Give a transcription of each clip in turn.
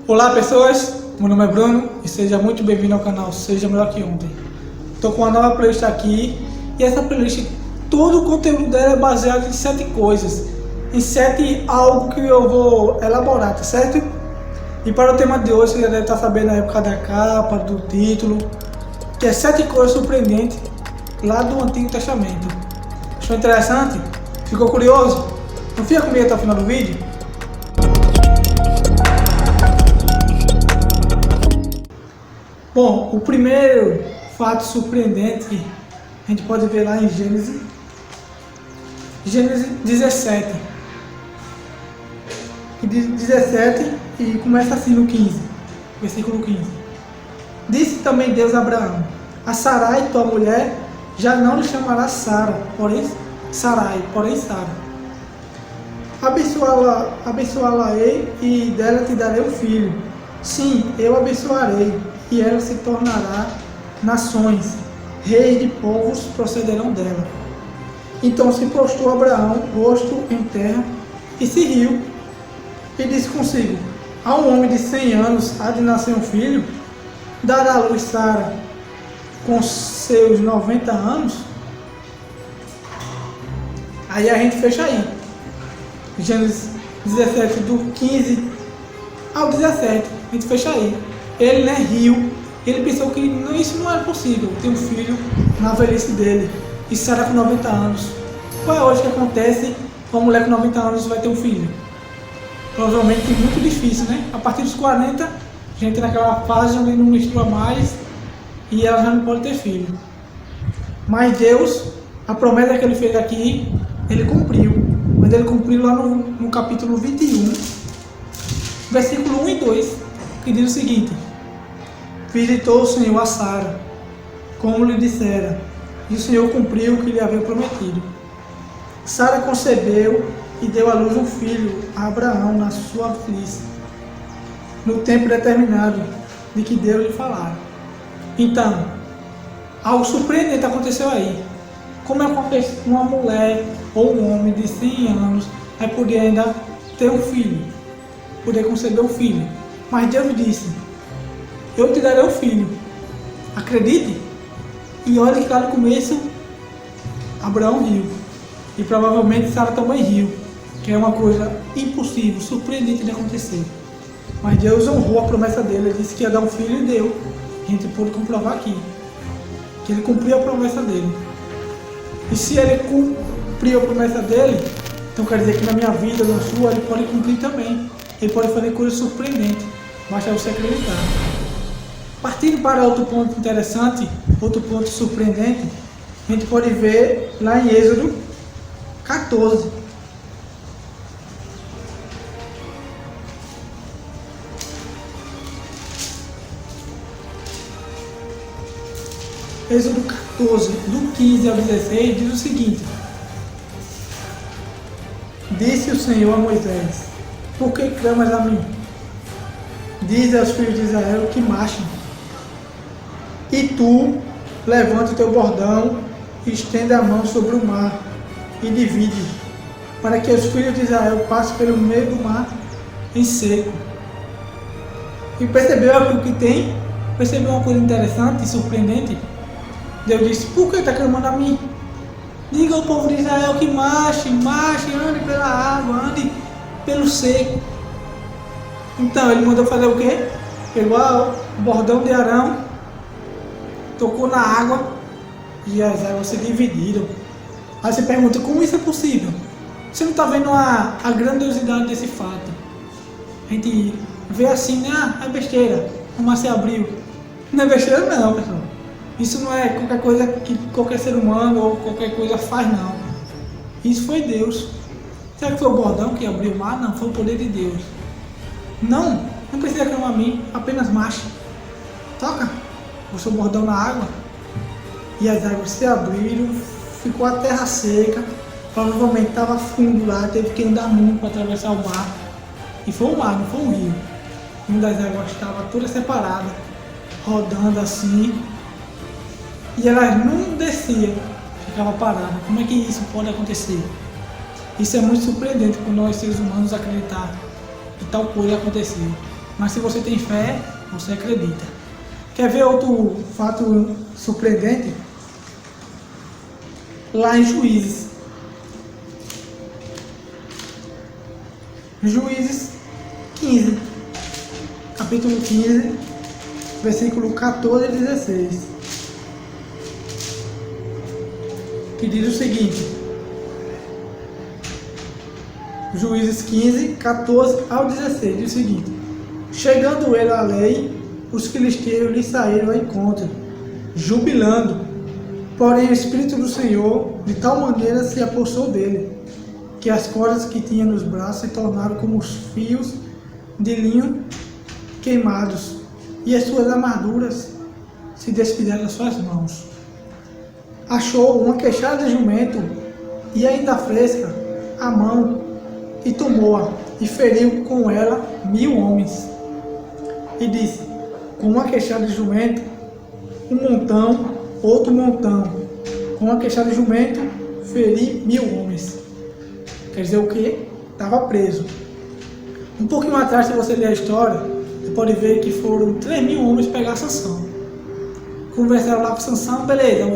Olá pessoas, meu nome é Bruno e seja muito bem-vindo ao canal Seja Melhor Que Ontem. Estou com uma nova playlist aqui e essa playlist, todo o conteúdo dela é baseado em 7 coisas, em 7 algo que eu vou elaborar, tá certo? E para o tema de hoje, você já deve estar sabendo na época da capa, do título, que é 7 coisas surpreendentes lá do Antigo Testamento. Achou interessante? Ficou curioso? Então fica comigo até o final do vídeo. Bom, o primeiro fato surpreendente a gente pode ver lá em Gênesis 17. E 17 e começa assim no 15, versículo 15. Disse também Deus a Abraão: a Sarai, tua mulher, já não lhe chamará Sara, porém Sarai, porém Sara. Abençoá-la-ei e dela te darei um filho. Sim, eu abençoarei, e ela se tornará nações, reis de povos procederão dela. Então se prostrou Abraão, rosto em terra, e se riu, e disse consigo: a um homem de 100 anos há de nascer um filho? Dará à luz Sara com seus 90 anos? Aí a gente fecha aí. Gênesis 17, do 15 ao 17, a gente fecha aí. Ele riu, ele pensou que isso não era possível, ter um filho na velhice dele, e Sara com 90 anos. Qual é hoje que acontece, uma mulher com 90 anos vai ter um filho? Provavelmente muito difícil, né? A partir dos 40, a gente naquela fase onde não menstrua mais, e ela já não pode ter filho. Mas Deus, a promessa que ele fez aqui, ele cumpriu. Mas ele cumpriu lá no capítulo 21, versículo 1 e 2, que diz o seguinte: visitou o Senhor a Sara, como lhe dissera, e o Senhor cumpriu o que lhe havia prometido. Sara concebeu e deu à luz um filho a Abraão na sua velhice, no tempo determinado de que Deus lhe falara. Então, algo surpreendente aconteceu aí. Como é uma mulher ou um homem de 100 anos vai poder ainda ter um filho, poder conceber um filho? Mas Deus disse: eu te darei um filho. Acredite? E olha que lá no começo Abraão riu, e provavelmente Sara também riu, que é uma coisa impossível, surpreendente de acontecer. Mas Deus honrou a promessa dele. Ele disse que ia dar um filho e deu. A gente pôde comprovar aqui que ele cumpriu a promessa dele. E se ele cumpriu a promessa dele, então quer dizer que na minha vida, na sua, ele pode cumprir também. Ele pode fazer coisas surpreendentes, basta você acreditar. Partindo para outro ponto interessante, outro ponto surpreendente, a gente pode ver lá em Êxodo 14. Êxodo 14, do 15 ao 16, diz o seguinte: disse o Senhor a Moisés: por que clamas a mim? Diz aos filhos de Israel que marchem. E tu, levanta o teu bordão e estenda a mão sobre o mar e divide, para que os filhos de Israel passem pelo meio do mar em seco. E percebeu aquilo que tem? Percebeu uma coisa interessante e surpreendente? Deus disse: por que está clamando a mim? Diga ao povo de Israel que marche, ande pela água, ande pelo seco. Então ele mandou fazer o quê? Pegou o bordão de Arão, tocou na água e as águas se dividiram. Aí você pergunta: como isso é possível? Você não está vendo a grandiosidade desse fato? A gente vê assim, né? É besteira, o mar se abriu. Não é besteira não, pessoal. Isso não é qualquer coisa que qualquer ser humano ou qualquer coisa faz, não. Isso foi Deus. Será que foi o bordão que abriu o mar? Não, foi o poder de Deus. Não precisa clamar a mim, apenas marche. Toca o seu bordão na água e as águas se abriram, ficou a terra seca. Provavelmente estava fundo lá, teve que andar muito para atravessar o mar. E foi um mar, não foi um rio. Uma das águas estava toda separada, rodando assim. E ela não descia, ficava parada. Como é que isso pode acontecer? Isso é muito surpreendente para nós seres humanos acreditar que tal coisa aconteceu. Mas se você tem fé, você acredita. Quer ver outro fato surpreendente? Lá em Juízes. Juízes 15. Capítulo 15, versículo 14 e 16. Que diz o seguinte. Juízes 15, 14 ao 16. Diz o seguinte. Chegando ele à lei, os filisteus lhe saíram ao encontro, jubilando. Porém o Espírito do Senhor de tal maneira se apossou dele, que as cordas que tinha nos braços se tornaram como os fios de linho queimados, e as suas armaduras se desfizeram das suas mãos. Achou uma queixada de jumento, e ainda fresca, a mão, e tomou-a, e feriu com ela 1000 homens. E disse, com uma queixada de jumento, um montão, outro montão. Com uma queixada de jumento, feri 1000 homens. Quer dizer o quê? Estava preso. Um pouquinho atrás, se você ler a história, você pode ver que foram 3.000 homens pegar Sansão. Conversaram lá com Sansão, beleza,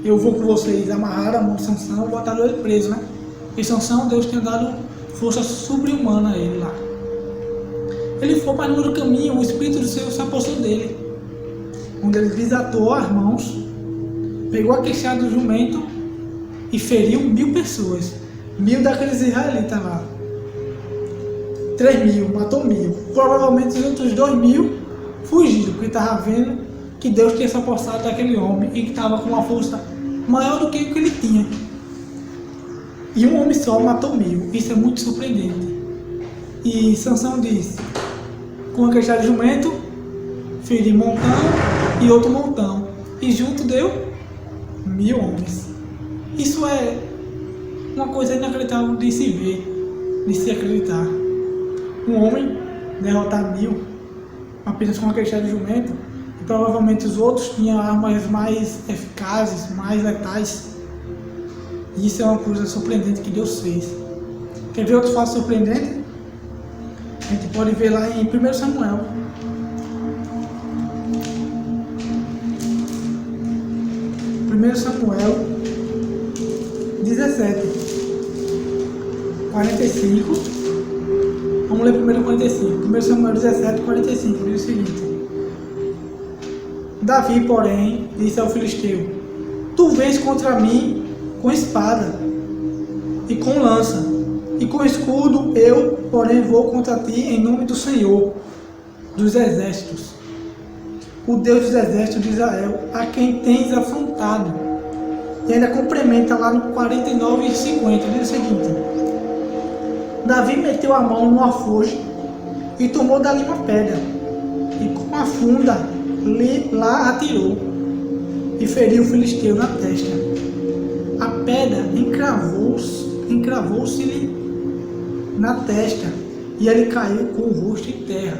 eu vou com vocês. Amarraram a mão de Sansão e botaram ele preso, né? E Sansão, Deus tinha dado força sobre-humana a ele lá. Ele foi para no caminho, o Espírito do Senhor se apossou dele, onde ele desatou as mãos, pegou a queixada do jumento e feriu 1000 pessoas, 1000 daqueles israelitas lá. 3.000, matou 1000. Provavelmente os outros 2.000 fugiram, porque estava vendo que Deus tinha se apossado daquele homem e que estava com uma força maior do que o que ele tinha. E um homem só matou 1000. Isso é muito surpreendente. E Sansão disse, com a queixada de jumento, feri montão e outro montão, e junto deu 1000 homens. Isso é uma coisa inacreditável de se ver, de se acreditar. Um homem derrotar 1000 apenas com uma queixada de jumento, e provavelmente os outros tinham armas mais eficazes, mais letais. E isso é uma coisa surpreendente que Deus fez. Quer ver outro fato surpreendente? A gente pode ver lá em 1 Samuel. 1 Samuel 17, 45. Vamos ler primeiro 45. 1 Samuel 17, 45. Diz o seguinte. Davi, porém, disse ao filisteu, tu vens contra mim com espada e com lança, e com escudo, eu, porém, vou contra ti em nome do Senhor dos exércitos, o Deus dos exércitos de Israel, a quem tens afrontado. E ainda complementa lá no 49 e 50, diz o seguinte. Davi meteu a mão no alforje e tomou dali uma pedra, e com a funda lá atirou, e feriu o filisteu na testa. A pedra encravou-se-lhe na testa, e ele caiu com o rosto em terra.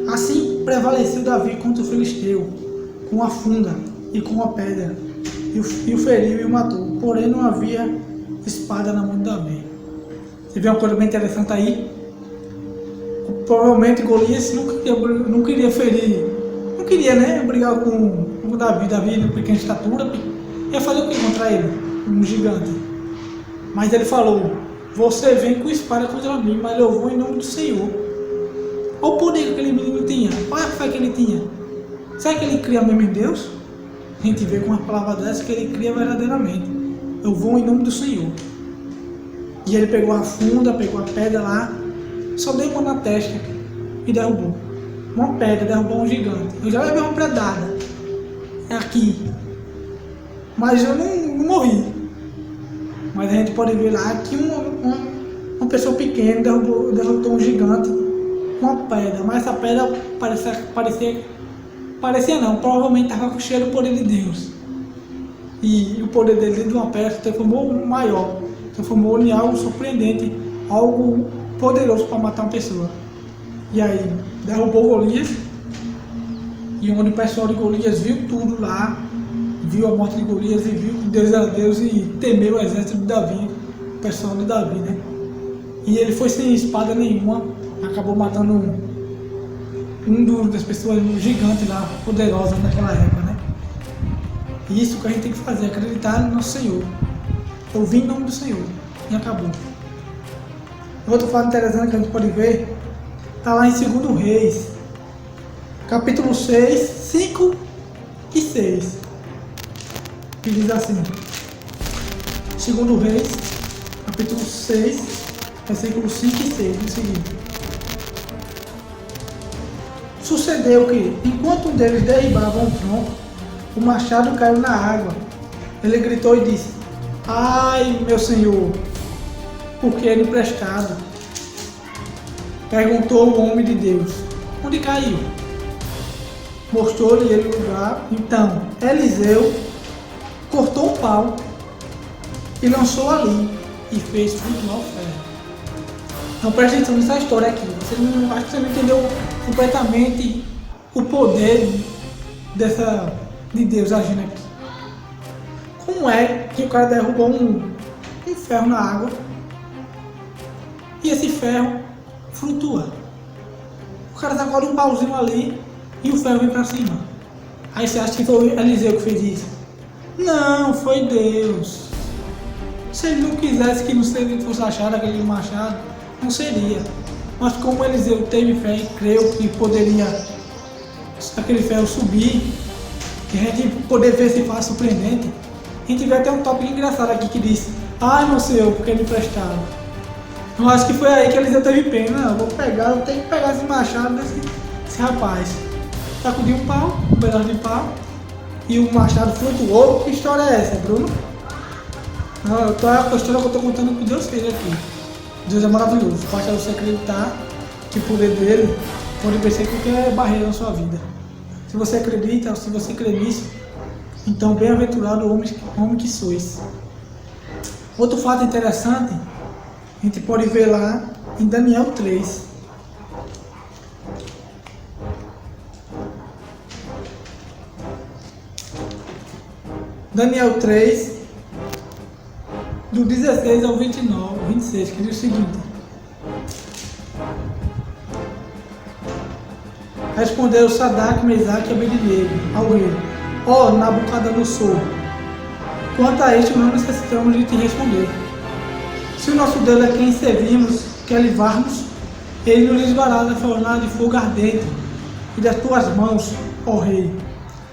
Assim prevaleceu Davi contra o filisteu, com a funda e com a pedra, e o feriu e o matou. Porém não havia espada na mão de Davi. Você vê uma coisa bem interessante aí? Provavelmente Golias não queria ferir, não queria, né, brigar com Davi. Davi, de pequena estatura, ia fazer o que contra ele? Um gigante. Mas ele falou, você vem com espada contra mim, mas eu vou em nome do Senhor. Olha o poder que aquele menino tinha, olha a fé que ele tinha. Será que ele cria mesmo em Deus? A gente vê com uma palavra dessa que ele cria verdadeiramente. Eu vou em nome do Senhor. E ele pegou a funda, pegou a pedra lá, só deu uma na testa e derrubou. Uma pedra, derrubou um gigante. Eu já levei uma predada. É aqui. Mas eu não morri. Mas a gente pode ver lá que uma pessoa pequena derrotou um gigante com uma pedra. Mas essa pedra parecia não, provavelmente estava com cheiro do poder de Deus. E o poder dele de uma pedra se transformou maior. Se transformou em algo surpreendente, algo poderoso para matar uma pessoa. E aí, derrubou Golias. E onde o pessoal de Golias viu tudo lá, viu a morte de Golias e viu que Deus era Deus e temeu o exército de Davi, o pessoal de Davi, né? E ele foi sem espada nenhuma, acabou matando das pessoas, um gigante lá, poderosa naquela época, né? E isso que a gente tem que fazer, acreditar no nosso Senhor, ouvir em nome do Senhor, e acabou. Outro fato interessante que a gente pode ver, está lá em 2 Reis, capítulo 6, 5 e 6, que diz assim, 2 Reis, capítulo 6, versículos 5 e 6, no seguinte: sucedeu que, enquanto um deles derribava um tronco, o machado caiu na água. Ele gritou e disse: ai, meu senhor, porque era emprestado. Perguntou o homem de Deus: onde caiu? Mostrou-lhe ele o lugar. Então Eliseu cortou um pau e lançou ali e fez flutuar o ferro. Então preste atenção nessa história aqui. Acho que você não entendeu completamente o poder de Deus agindo aqui. Como é que o cara derrubou um ferro na água e esse ferro flutua? O cara sacode um pauzinho ali e o ferro vem para cima. Aí você acha que foi Eliseu que fez isso? Não, foi Deus. Se ele não quisesse que não fosse achado aquele machado, não seria. Mas como Eliseu teve fé e creu que poderia aquele ferro subir, que a gente poder ver se faz surpreendente, a gente vê até um tópico engraçado aqui que diz: ai, meu senhor, porque me emprestaram. Eu acho que foi aí que Eliseu teve pena. Não, eu tenho que pegar esse machado desse rapaz. Sacudiu um pau, um pedaço de pau, e o machado flutuou. Que história é essa, Bruno? Não, a história que eu estou contando que Deus fez aqui. Deus é maravilhoso. Basta você acreditar que o poder dele pode vencer qualquer barreira na sua vida. Se você acredita, se você crê nisso, então bem-aventurado o homem que sois. Outro fato interessante, a gente pode ver lá em Daniel 3. Daniel 3, do 16 ao 26, que diz o seguinte: respondeu Sadraque, Mesaque e Abednego ao rei: ó Nabucodonosor, quanto a este não necessitamos de te responder. Se o nosso Deus é quem servimos, quer livrar-nos, ele nos livrará da fornalha de fogo ardente e das tuas mãos, ó rei.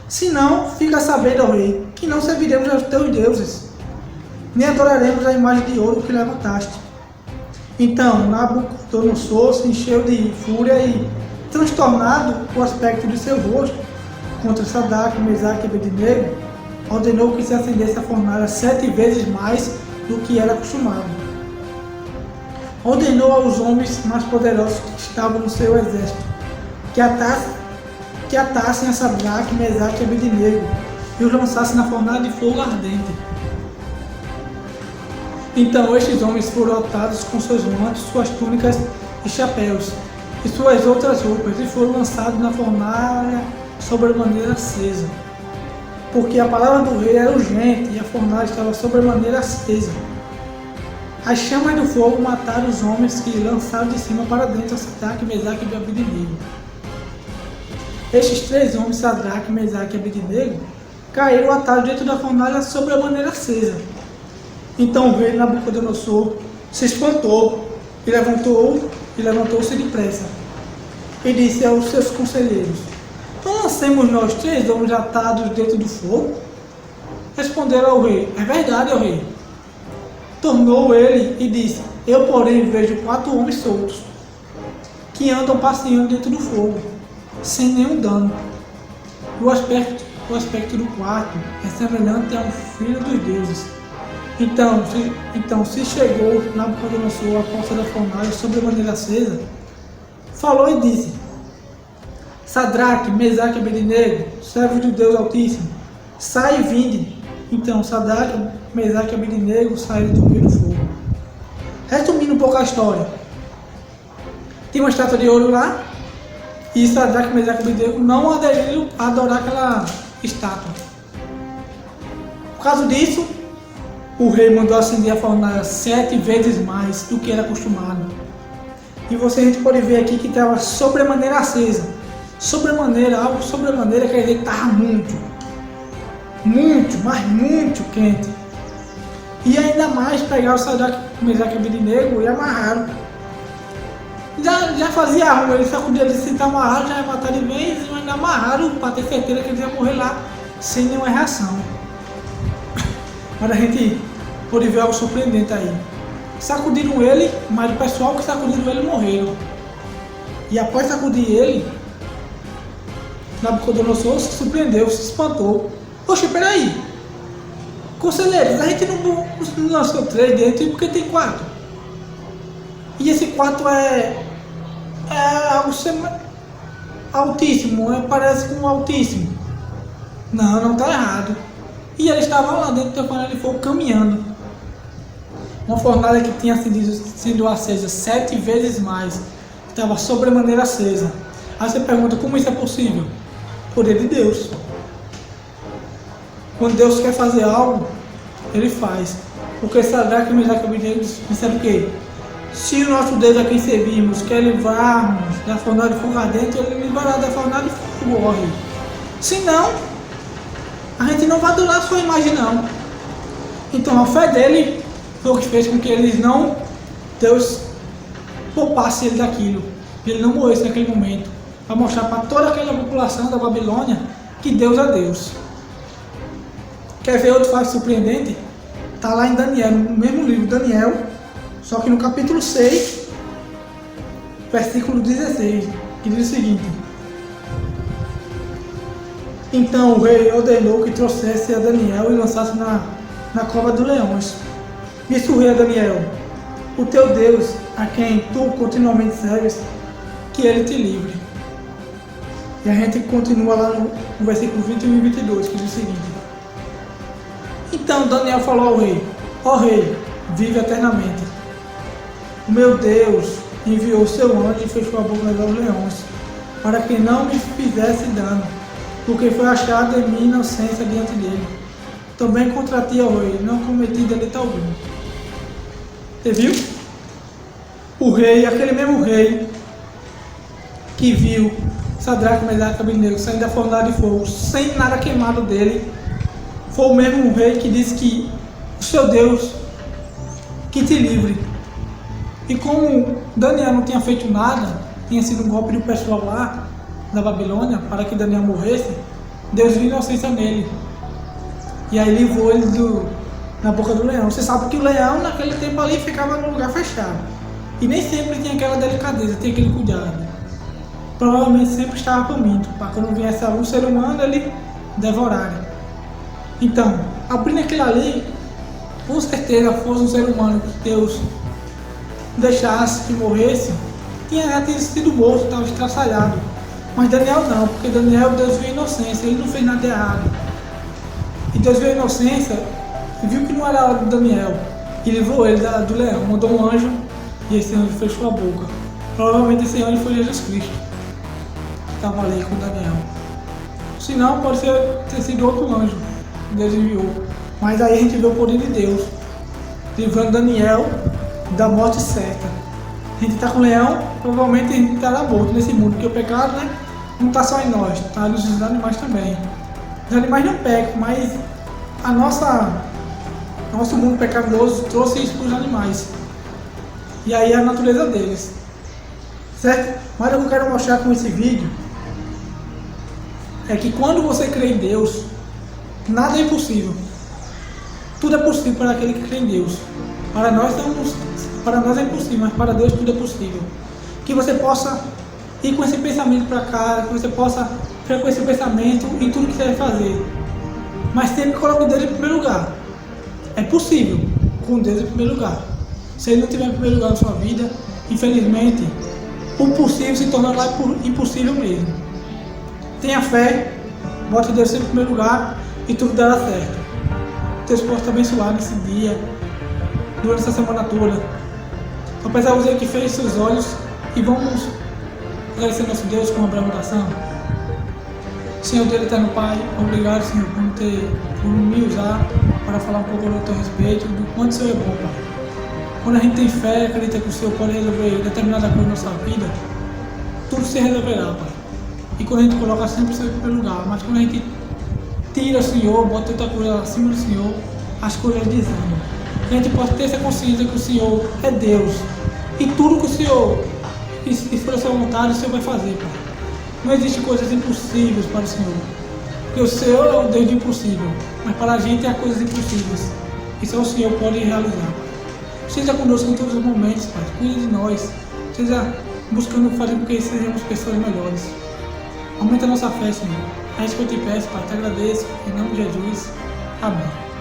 Se não, fica sabendo, ó rei, que não serviremos aos teus deuses, nem adoraremos a imagem de ouro que levantaste. Então Nabucodonosor se encheu de fúria e, transtornado o aspecto de seu rosto contra Sadraque, Mesaque e Abednego, ordenou que se acendesse a fornalha 7 vezes mais do que era acostumado. Ordenou aos homens mais poderosos que estavam no seu exército que atassem a Sadraque, Mesaque e Abednego e os lançassem na fornalha de fogo ardente. Então estes homens foram atados com seus mantos, suas túnicas e chapéus e suas outras roupas, e foram lançados na fornalha sobremaneira acesa, porque a palavra do rei era urgente e a fornalha estava sobremaneira acesa. As chamas do fogo mataram os homens que lançaram de cima para dentro a Sadraque, Mesaque e Abednego. Estes 3 homens, Sadraque, Mesaque e Abednego, caíram atados dentro da fornalha sobremaneira acesa. Então o rei Nabucodonosor se espantou e levantou-se depressa e disse aos seus conselheiros: não lancemos nós 3 homens atados dentro do fogo? Responderam ao rei: é verdade, ó rei. Tornou ele e disse: eu, porém, vejo 4 homens soltos que andam passeando dentro do fogo, sem nenhum dano. O aspecto do quarto é semelhante ao filho dos deuses. Então se chegou Nabucodonosor à porta da fornalha sobremaneira acesa, falou e disse: Sadraque, Mesaque e Abednego, servos do Deus Altíssimo, sai e vinde. Então Sadraque, Mesaque e Abednego saíram do meio do fogo. Resumindo um pouco a história, tinha uma estátua de ouro lá, e Sadraque, Mesaque e Abednego não aderiram a adorar aquela estátua. Por causa disso, o rei mandou acender a fornalha 7 vezes mais do que era acostumado. E a gente pode ver aqui que estava sobremaneira acesa. Sobremaneira, algo sobremaneira quer dizer que estava mas muito quente. E ainda mais pegaram o Sadraque, Mesaque e Abednego e amarraram. Já fazia algo, ele sacudia de sentar amarrado, já ia matar de vez, e ainda amarraram para ter certeza que eles iam morrer lá sem nenhuma reação. Mas a gente pode ver algo surpreendente aí. Sacudiram ele, mas o pessoal que sacudiram ele morreram. E após sacudir ele, Nabucodonosor se surpreendeu, se espantou. Poxa, peraí, conselheiros, a gente não lançou 3 dentro, porque tem 4. E esse 4 é algo altíssimo, parece com um altíssimo. Não está errado. E eles estavam lá dentro da fornalha de fogo caminhando. Uma fornalha que tinha sido acesa 7 vezes mais. Estava sobremaneira acesa. Aí você pergunta, como isso é possível? Poder de Deus. Quando Deus quer fazer algo, Ele faz. Porque Sadraque, Mesaque e Abednego disseram o quê? Se o nosso Deus a quem servimos quer livrarmos da fornalha de fogo ardente, Ele livrará da fornalha de fogo horrível. Se não, a gente não vai adorar a sua imagem, não. Então a fé dele foi o que fez com que Deus poupasse ele daquilo. Ele não morresse naquele momento. Para mostrar para toda aquela população da Babilônia que Deus é Deus. Quer ver outro fato surpreendente? Está lá em Daniel, no mesmo livro, Daniel, só que no capítulo 6, versículo 16, que diz o seguinte: Então o rei ordenou que trouxesse a Daniel e lançasse na cova dos leões. Disse o rei a Daniel: O teu Deus, a quem tu continuamente serves, que ele te livre. E a gente continua lá no versículo 21 e 22, que diz o seguinte: Então Daniel falou ao rei: Ó rei, vive eternamente. O meu Deus enviou o seu anjo e fechou a boca dos leões, para que não me fizesse dano, porque foi achada em mim inocência diante dele. Também contra ti, ó rei, não cometi delito algum. Você viu? O rei, aquele mesmo rei que viu Sadraque, Mesaque e Abednego saindo da fornalha de fogo sem nada queimado dele, foi o mesmo rei que disse que o seu Deus que te livre. E como Daniel não tinha feito nada, tinha sido um golpe do pessoal lá da Babilônia para que Daniel morresse, Deus viu inocência nele. E aí livrou ele na boca do leão. Você sabe que o leão naquele tempo ali ficava num lugar fechado. E nem sempre tinha aquela delicadeza, tinha aquele cuidado. Provavelmente sempre estava faminto, para quando viesse algum ser humano ele devorar. Então, abrindo aquilo ali, com certeza fosse um ser humano que Deus deixasse que morresse, tinha sido morto, estava estraçalhado. Mas Daniel não, porque Daniel, Deus viu a inocência, ele não fez nada errado. E Deus viu a inocência e viu que não era hora de Daniel. E livrou ele do leão, mandou um anjo e esse anjo fechou a boca. Provavelmente esse anjo foi Jesus Cristo, que estava ali com Daniel. Se não, pode ter sido outro anjo que Deus enviou. Mas aí a gente vê o poder de Deus, livrando Daniel da morte certa. A gente está com o leão, provavelmente a gente estará morto nesse mundo, porque o pecado, né, não está só em nós, está nos animais também. Os animais não pecam, mas nosso mundo pecaminoso trouxe isso para os animais. E aí é a natureza deles. Certo? Mas o que eu quero mostrar com esse vídeo é que quando você crê em Deus, nada é impossível. Tudo é possível para aquele que crê em Deus. Para nós é impossível, mas para Deus tudo é possível. Que você possa ir com esse pensamento para cá, que você possa ficar com esse pensamento em tudo que você vai fazer. Mas sempre coloque Deus em primeiro lugar. É possível, com Deus em primeiro lugar. Se Ele não estiver em primeiro lugar na sua vida, infelizmente, o possível se tornará impossível mesmo. Tenha fé, bote Deus sempre em primeiro lugar e tudo dará certo. Deus possa te abençoar nesse dia, durante essa semana toda. Então, peço você que feche seus olhos e vamos agradecer nosso Deus com uma breve oração. Senhor Deus eterno Pai, obrigado, Senhor, por me usar para falar um pouco do teu respeito, do quanto o Senhor é bom, Pai. Quando a gente tem fé, acredita que o Senhor pode resolver determinada coisa na nossa vida, tudo se resolverá, Pai. E quando a gente coloca sempre o Senhor em primeiro lugar, mas quando a gente tira o Senhor, bota outra coisa acima do Senhor, as coisas desandam. Que a gente possa ter essa consciência que o Senhor é Deus. E tudo que o Senhor, e se for a sua vontade, o Senhor vai fazer, Pai. Não existem coisas impossíveis para o Senhor. Porque o Senhor é o Deus do impossível, mas para a gente há coisas impossíveis. E só o Senhor pode realizar, Pai. Seja conosco em todos os momentos, Pai. Cuide de nós. Seja buscando fazer com que sejamos pessoas melhores. Aumenta a nossa fé, Senhor. É isso que eu te peço, Pai. Te agradeço. Em nome de Jesus. Amém.